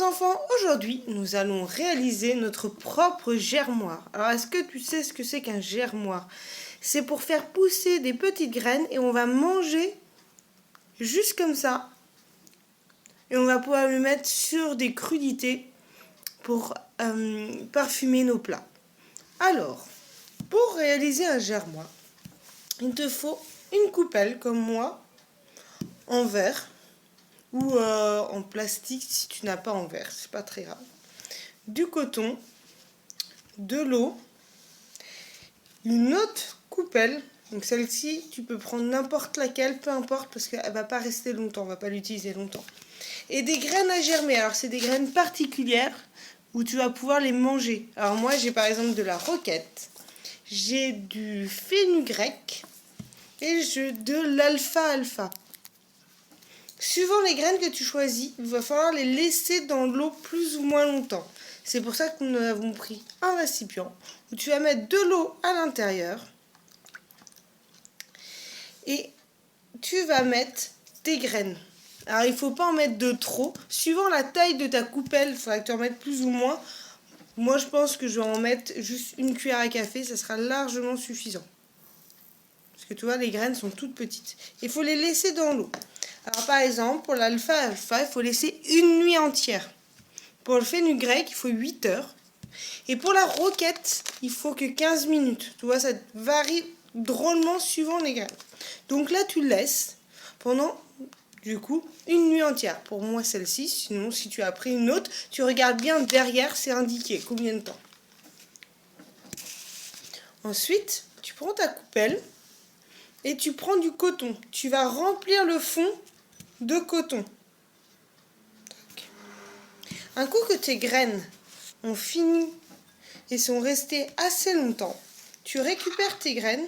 chers enfants, aujourd'hui nous allons réaliser notre propre germoir. Alors est-ce que tu sais ce que c'est qu'un germoir? C'est pour faire pousser des petites graines et on va manger juste comme ça. Et on va pouvoir le mettre sur des crudités pour parfumer nos plats. Alors, pour réaliser un germoir, il te faut une coupelle comme moi, en verre ou en plastique si tu n'as pas en verre, c'est pas très grave. Du coton, de l'eau, une autre coupelle, donc celle-ci tu peux prendre n'importe laquelle, peu importe parce qu'elle va pas rester longtemps, on va pas l'utiliser longtemps. Et des graines à germer, alors c'est des graines particulières où tu vas pouvoir les manger. Alors moi j'ai par exemple de la roquette, j'ai du fenugrec et de l'alfalfa. Suivant les graines que tu choisis, il va falloir les laisser dans l'eau plus ou moins longtemps. C'est pour ça que nous avons pris un récipient où tu vas mettre de l'eau à l'intérieur et tu vas mettre tes graines. Alors il ne faut pas en mettre de trop. Suivant la taille de ta coupelle, il faudra que tu en mettes plus ou moins. Moi je pense que je vais en mettre juste une cuillère à café, ça sera largement suffisant. Parce que tu vois, les graines sont toutes petites. Il faut les laisser dans l'eau. Alors par exemple, pour l'alfalfa, il faut laisser une nuit entière. Pour le fenugrec, il faut 8 heures. Et pour la roquette, il faut que 15 minutes. Tu vois, ça varie drôlement suivant les graines. Donc là, tu laisses pendant, du coup, une nuit entière. Pour moi, celle-ci. Sinon, si tu as pris une autre, tu regardes bien derrière, c'est indiqué combien de temps. Ensuite, tu prends ta coupelle et tu prends du coton. Tu vas remplir le fond de coton. Un coup que tes graines ont fini et sont restées assez longtemps, tu récupères tes graines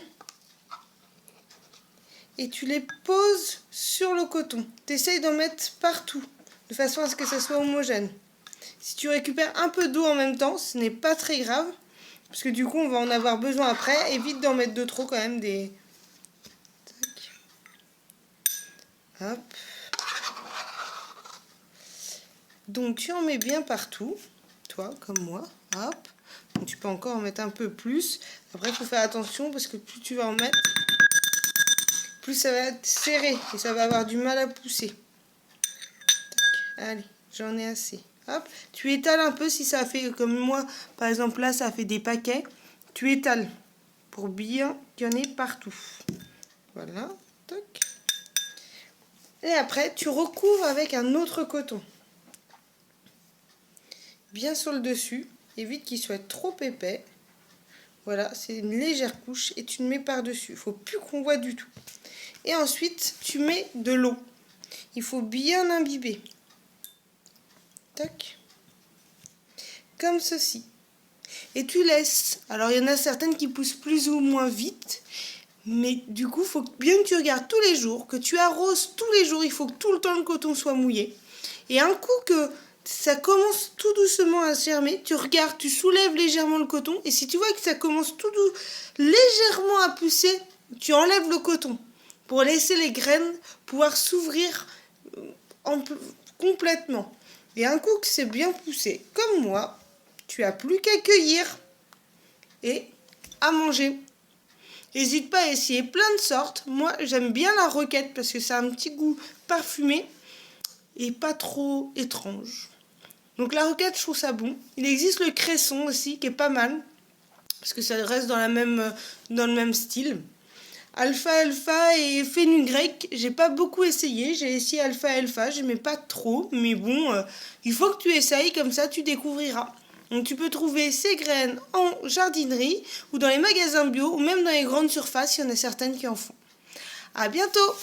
et tu les poses sur le coton. Tu essayes d'en mettre partout, de façon à ce que ça soit homogène. Si tu récupères un peu d'eau en même temps, ce n'est pas très grave, parce que du coup on va en avoir besoin après. Évite d'en mettre de trop quand même. Hop. Donc tu en mets bien partout, toi comme moi, hop. Donc, tu peux encore en mettre un peu plus. Après il faut faire attention parce que plus tu vas en mettre, plus ça va être serré et ça va avoir du mal à pousser. Tac. Allez, j'en ai assez. Hop. Tu étales un peu si ça fait comme moi, par exemple là ça fait des paquets. Tu étales pour bien qu'il y en ait partout. Voilà. Tac. Et après tu recouvres avec un autre coton. Bien sur le dessus, évite qu'il soit trop épais. Voilà, c'est une légère couche et tu le mets par-dessus. Il ne faut plus qu'on voit du tout. Et ensuite, tu mets de l'eau. Il faut bien imbiber. Tac. Comme ceci. Et tu laisses. Alors, il y en a certaines qui poussent plus ou moins vite. Mais du coup, il faut bien que tu regardes tous les jours, que tu arroses tous les jours. Il faut que tout le temps le coton soit mouillé. Et un coup que ça commence tout doucement à germer, tu regardes, tu soulèves légèrement le coton, et si tu vois que ça commence légèrement à pousser, tu enlèves le coton pour laisser les graines pouvoir s'ouvrir complètement. Et un coup que c'est bien poussé, comme moi, tu as plus qu'à cueillir et à manger. N'hésite pas à essayer plein de sortes. Moi, j'aime bien la roquette parce que ça a un petit goût parfumé et pas trop étrange. Donc la roquette, je trouve ça bon. Il existe le cresson aussi, qui est pas mal, parce que ça reste dans le même style. Alfalfa et fenugrec, j'ai pas beaucoup essayé. J'ai essayé alfalfa, j'aimais pas trop, mais bon, il faut que tu essayes, comme ça tu découvriras. Donc tu peux trouver ces graines en jardinerie, ou dans les magasins bio, ou même dans les grandes surfaces, il y en a certaines qui en font. À bientôt!